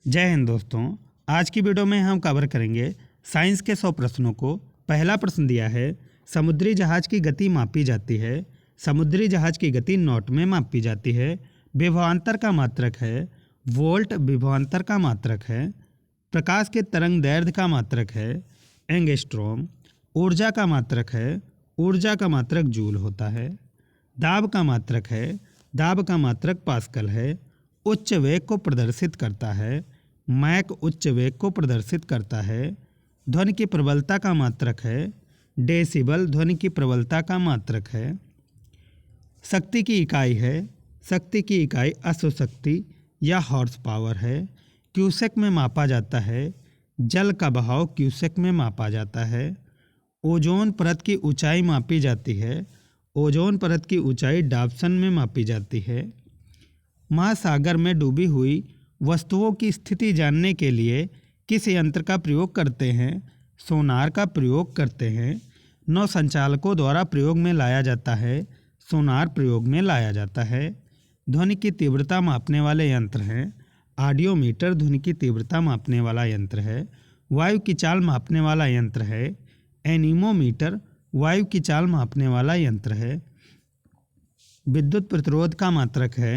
जय हिंद दोस्तों। आज की वीडियो में हम कवर करेंगे साइंस के 100 प्रश्नों को। पहला प्रश्न दिया है, समुद्री जहाज की गति मापी जाती है। समुद्री जहाज की गति नॉट में मापी जाती है। विभवांतर का मात्रक है वोल्ट। विभवांतर का मात्रक है। प्रकाश के तरंग दैर्ध्य का मात्रक है एंगस्ट्रॉम। ऊर्जा का मात्रक है, ऊर्जा का मात्रक जूल होता है। दाब का मात्रक है, दाब का मात्रक पास्कल है। उच्च वेग को प्रदर्शित करता है, मैक उच्च वेग को प्रदर्शित करता है। ध्वनि की प्रबलता का मात्रक है डेसिबल। ध्वनि की प्रबलता का मात्रक है। शक्ति की इकाई है, शक्ति की इकाई अश्वशक्ति या हॉर्स पावर है। क्यूसेक में मापा जाता है, जल का बहाव क्यूसेक में मापा जाता है। ओजोन परत की ऊंचाई मापी जाती है, ओजोन परत की ऊंचाई डाप्सन में मापी जाती है। महासागर में डूबी हुई वस्तुओं की स्थिति जानने के लिए किस यंत्र का प्रयोग करते हैं? सोनार का प्रयोग करते हैं। नौ संचालकों द्वारा प्रयोग में लाया जाता है, सोनार प्रयोग में लाया जाता है। ध्वनि की तीव्रता मापने वाले यंत्र हैं ऑडियोमीटर। ध्वनि की तीव्रता मापने वाला यंत्र है। वायु की चाल मापने वाला यंत्र है एनीमोमीटर। वायु की चाल मापने वाला यंत्र है। विद्युत प्रतिरोध का मात्रक है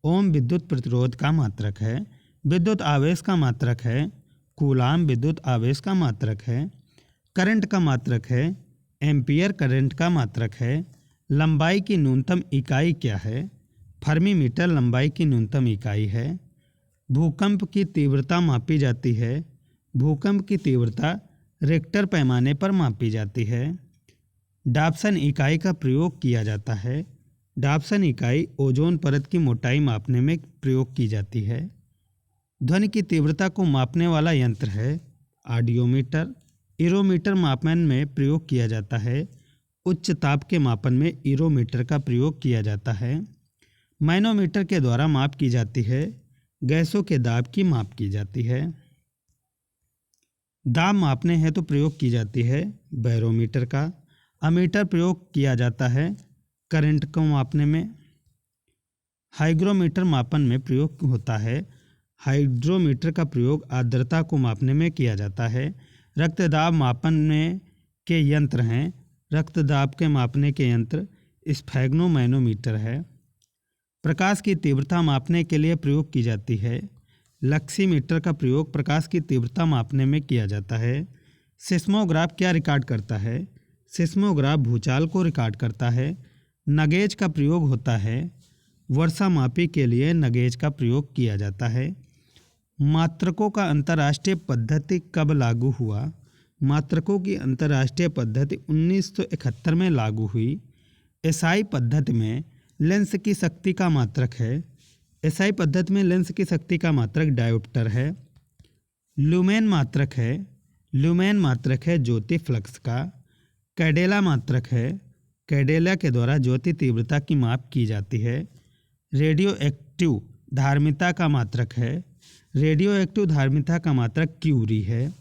ओम। विद्युत प्रतिरोध का मात्रक है। विद्युत आवेश का मात्रक है कूलाम। विद्युत आवेश का मात्रक है। करंट का मात्रक है एम्पियर। करंट का मात्रक है। लंबाई की न्यूनतम इकाई क्या है? फर्मी मीटर लंबाई की न्यूनतम इकाई है। भूकंप की तीव्रता मापी जाती है, भूकंप की तीव्रता रिक्टर पैमाने पर मापी जाती है। डाप्सन इकाई का प्रयोग किया जाता है, डाप्सन इकाई ओजोन परत की मोटाई मापने में प्रयोग की जाती है। ध्वनि की तीव्रता को मापने वाला यंत्र है ऑडियोमीटर। इरोमीटर मापन में प्रयोग किया जाता है, उच्च ताप के मापन में इरोमीटर का प्रयोग किया जाता है। मैनोमीटर के द्वारा माप की जाती है, गैसों के दाब की माप की जाती है। दाब मापने हेतु प्रयोग की जाती है बैरोमीटर का। अमीटर प्रयोग किया जाता है करंट को मापने में। हाइग्रोमीटर मापन में प्रयोग होता है, हाइड्रोमीटर का प्रयोग आर्द्रता को मापने में किया जाता है। रक्तदाब मापन में के यंत्र हैं, रक्तदाब के मापने के यंत्र स्फैग्नोमैनोमीटर है। प्रकाश की तीव्रता मापने के लिए प्रयोग की जाती है, लक्सीमीटर का प्रयोग प्रकाश की तीव्रता मापने में किया जाता है। सिस्मोग्राफ क्या रिकॉर्ड करता है? सिस्मोग्राफ भूचाल को रिकॉर्ड करता है। नगेज का प्रयोग होता है, वर्षा मापी के लिए नगेज का प्रयोग किया जाता है। मात्रकों का अंतर्राष्ट्रीय पद्धति कब लागू हुआ? मात्रकों की अंतर्राष्ट्रीय पद्धति 1971 में लागू हुई। एसआई पद्धति में लेंस की शक्ति का मात्रक है, एसआई पद्धति में लेंस की शक्ति का मात्रक डायोप्टर है। लुमेन मात्रक है, लुमेन मात्रक है ज्योति फ्लक्स का। कैडेला मात्रक है, कैडेला के द्वारा ज्योति तीव्रता की माप की जाती है। रेडियो एक्टिव धार्मिकता का मात्रक है, रेडियो एक्टिव धार्मिकता का मात्रक क्यूरी है।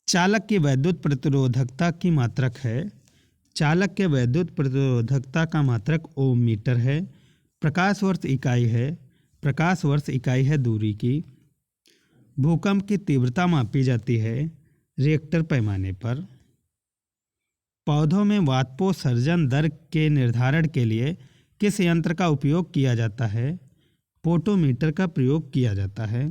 चालक की वैद्युत प्रतिरोधकता की मात्रक है, चालक के वैद्युत प्रतिरोधकता का मात्रक ओम मीटर है। प्रकाश वर्ष इकाई है, प्रकाश वर्ष इकाई है दूरी की। भूकंप की तीव्रता मापी जाती है रिएक्टर पैमाने पर। पौधों में वाष्पोत्सर्जन दर के निर्धारण के लिए किस यंत्र का उपयोग किया जाता है? पोटोमीटर का प्रयोग किया जाता है।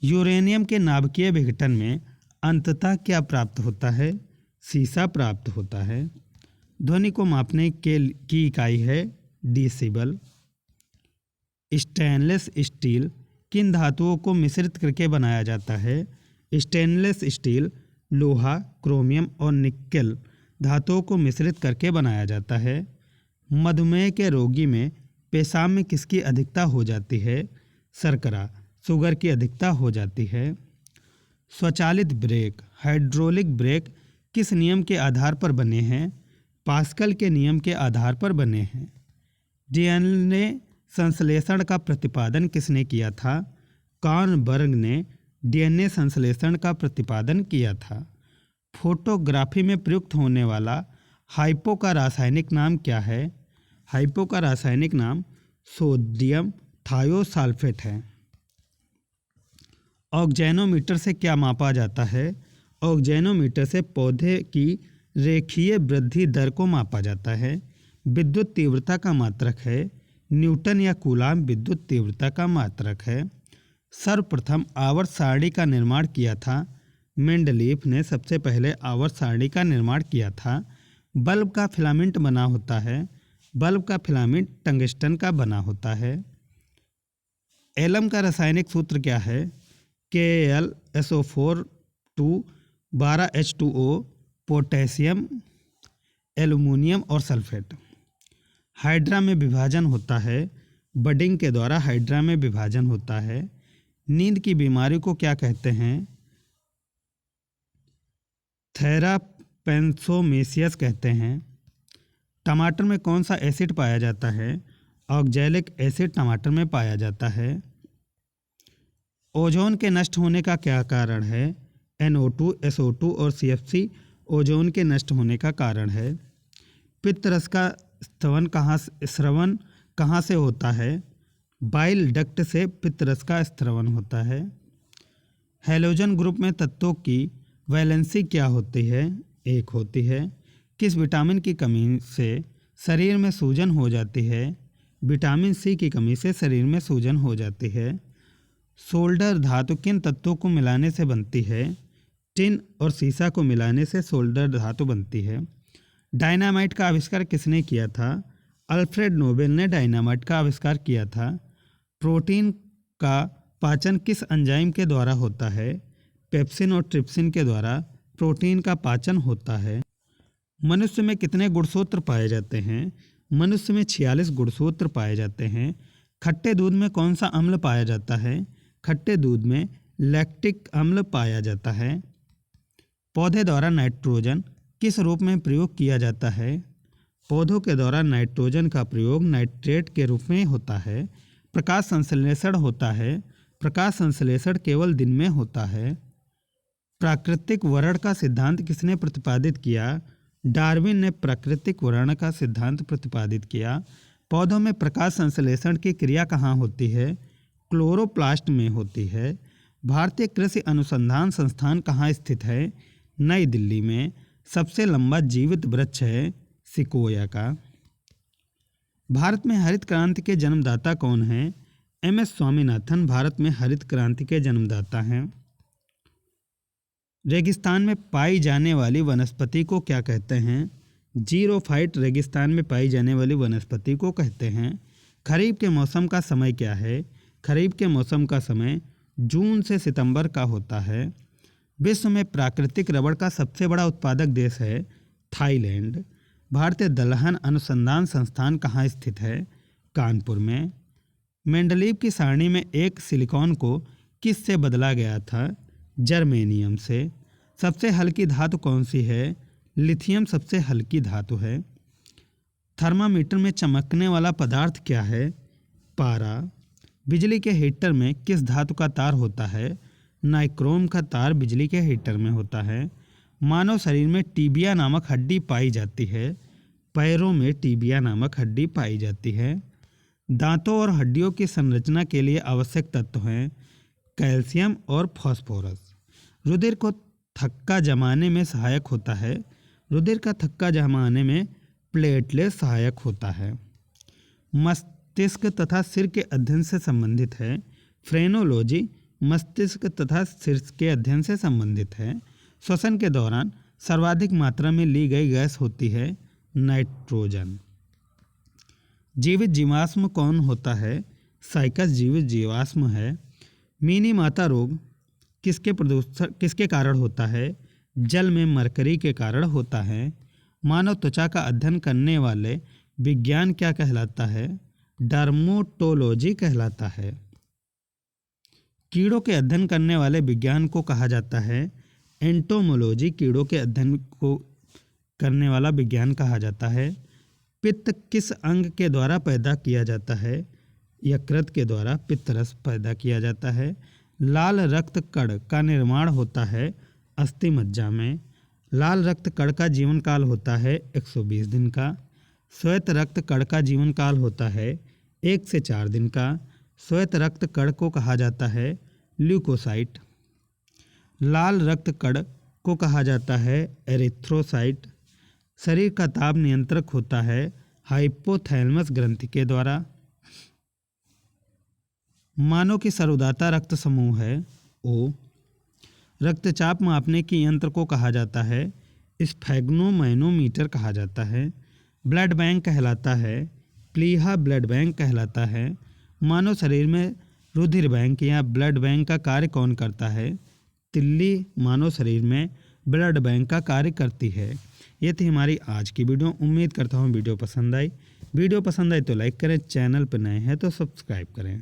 यूरेनियम के नाभिकीय विघटन में अंततः क्या प्राप्त होता है? सीसा प्राप्त होता है। ध्वनि को मापने की इकाई है डेसिबल। स्टेनलेस स्टील किन धातुओं को मिश्रित करके बनाया जाता है? स्टेनलेस स्टील लोहा, क्रोमियम और निकेल धातुओं को मिश्रित करके बनाया जाता है। मधुमेह के रोगी में पेशाब में किसकी अधिकता हो जाती है? शर्करा, शुगर की अधिकता हो जाती है। स्वचालित ब्रेक, हाइड्रोलिक ब्रेक किस नियम के आधार पर बने हैं? पास्कल के नियम के आधार पर बने हैं। डीएनए संश्लेषण का प्रतिपादन किसने किया था? कॉर्नबर्ग ने डीएनए संश्लेषण का प्रतिपादन किया था। फोटोग्राफी में प्रयुक्त होने वाला हाइपो का रासायनिक नाम क्या है? हाइपो का रासायनिक नाम सोडियम थायोसाल्फेट है। ऑक्जेनोमीटर से क्या मापा जाता है? ऑक्जेनोमीटर से पौधे की रेखीय वृद्धि दर को मापा जाता है। विद्युत तीव्रता का मात्रक है। न्यूटन या कूलाम विद्युत तीव्रता का मात्रक है। सर्वप्रथम आवर्त सारणी का निर्माण किया था। मेंडलीफ ने सबसे पहले आवर्त सारणी का निर्माण किया था। बल्ब का फिलामेंट बना होता है। बल्ब का फिलामेंट टंगस्टन का बना होता है। एलम का रासायनिक सूत्र क्या है? KaLSO4 2 12H2O, पोटेशियम, एल्युमिनियम और सल्फेट। हाइड्रा में विभाजन होता है। बडिंग के द्वारा हाइड्रा में विभाजन होता है। नींद की बीमारी को क्या कहते हैं? थेरापेन्सोमेसियस कहते हैं। टमाटर में कौन सा एसिड पाया जाता है? ऑक्जेलिक एसिड टमाटर में पाया जाता है। ओजोन के नष्ट होने का क्या कारण है? NO2, SO2 और CFC ओजोन के नष्ट होने का कारण है। पित्तरस का स्रवण कहाँ से होता है? बाइल डक्ट से पित्तरस का स्रवण होता है। हैलोजन ग्रुप में तत्वों की वैलेंसी क्या होती है? 1 होती है। किस विटामिन की कमी से शरीर में सूजन हो जाती है? विटामिन C की कमी से शरीर में सूजन हो जाती है। सोल्डर धातु किन तत्वों को मिलाने से बनती है? टिन और सीसा को मिलाने से सोल्डर धातु बनती है। डायनामाइट का आविष्कार किसने किया था? अल्फ्रेड नोबेल ने डायनामाइट का आविष्कार किया था। प्रोटीन का पाचन किस एंजाइम के द्वारा होता है? पेप्सिन और ट्रिप्सिन के द्वारा प्रोटीन का पाचन होता है। मनुष्य में कितने गुणसूत्र पाए जाते हैं? मनुष्य में 46 गुणसूत्र पाए जाते हैं। खट्टे दूध में कौन सा अम्ल पाया जाता है? खट्टे दूध में लैक्टिक अम्ल पाया जाता है। पौधे द्वारा नाइट्रोजन किस रूप में प्रयोग किया जाता है? पौधों के द्वारा नाइट्रोजन का प्रयोग नाइट्रेट के रूप में होता है। प्रकाश संश्लेषण होता है। प्रकाश संश्लेषण केवल दिन में होता है। प्राकृतिक वर्ण का सिद्धांत किसने प्रतिपादित किया? डार्विन ने प्राकृतिक वर्ण का सिद्धांत प्रतिपादित किया। पौधों में प्रकाश संश्लेषण की क्रिया कहाँ होती है? क्लोरोप्लास्ट में होती है। भारतीय कृषि अनुसंधान संस्थान कहाँ स्थित है? नई दिल्ली में। सबसे लंबा जीवित वृक्ष है सिकोया का। भारत में हरित क्रांति के जन्मदाता कौन हैं? MS स्वामीनाथन भारत में हरित क्रांति के जन्मदाता हैं। रेगिस्तान में पाई जाने वाली वनस्पति को क्या कहते हैं? जीरोफाइट रेगिस्तान में पाई जाने वाली वनस्पति को कहते हैं। खरीफ के मौसम का समय क्या है? खरीफ के मौसम का समय जून से सितंबर का होता है। विश्व में प्राकृतिक रबड़ का सबसे बड़ा उत्पादक देश है थाईलैंड। भारतीय दलहन अनुसंधान संस्थान कहाँ स्थित है? कानपुर में। मेंडलीव की सारणी में एक सिलिकॉन को किस से बदला गया था? जर्मेनियम से। सबसे हल्की धातु कौन सी है? लिथियम सबसे हल्की धातु है। थर्मामीटर में चमकने वाला पदार्थ क्या है? पारा। बिजली के हीटर में किस धातु का तार होता है? नाइक्रोम का तार बिजली के हीटर में होता है। मानव शरीर में टीबिया नामक हड्डी पाई जाती है। पैरों में टीबिया नामक हड्डी पाई जाती है। दांतों और हड्डियों की संरचना के लिए आवश्यक तत्व हैं कैल्शियम और फास्फोरस। रुधिर को थक्का जमाने में सहायक होता है। रुधिर का थक्का जमाने में प्लेटलेट सहायक होता है। मस्तिष्क तथा सिर के अध्ययन से संबंधित है। फ्रेनोलॉजी मस्तिष्क तथा सिर के अध्ययन से संबंधित है। श्वसन के दौरान सर्वाधिक मात्रा में ली गई गैस होती है नाइट्रोजन। जीवित जीवाश्म कौन होता है? साइकस जीवित जीवाश्म है। मीनी माता रोग किसके कारण होता है? जल में मरकरी के कारण होता है। मानव त्वचा का अध्ययन करने वाले विज्ञान क्या कहलाता है? डर्मेटोलॉजी कहलाता है। कीड़ों के अध्ययन करने वाले विज्ञान को कहा जाता है एंटोमोलॉजी। कीड़ों के अध्ययन को करने वाला विज्ञान कहा जाता है। पित्त किस अंग के द्वारा पैदा किया जाता है? यकृत के द्वारा पित्त रस पैदा किया जाता है। लाल रक्त कण का निर्माण होता है अस्थि मज्जा में। लाल रक्त कण का जीवन काल होता है 120 दिन का। श्वेत रक्त कण का जीवन काल होता है 1 से 4 दिन का। श्वेत रक्त कण को कहा जाता है ल्यूकोसाइट। लाल रक्त कण को कहा जाता है एरिथ्रोसाइट। शरीर का ताप नियंत्रक होता है हाइपोथैलेमस ग्रंथि के द्वारा। मानव की सर्वोदाता रक्त समूह है O। रक्तचाप मापने के यंत्र को कहा जाता है स्फेग्नोमैनोमीटर कहा जाता है। ब्लड बैंक कहलाता है प्लीहा ब्लड बैंक कहलाता है। मानव शरीर में रुधिर बैंक या ब्लड बैंक का कार्य कौन करता है? तिल्ली मानव शरीर में ब्लड बैंक का कार्य करती है। ये थी हमारी आज की वीडियो। उम्मीद करता हूँ वीडियो पसंद आई। वीडियो पसंद आई तो लाइक करें, चैनल पर नए हैं तो सब्सक्राइब करें।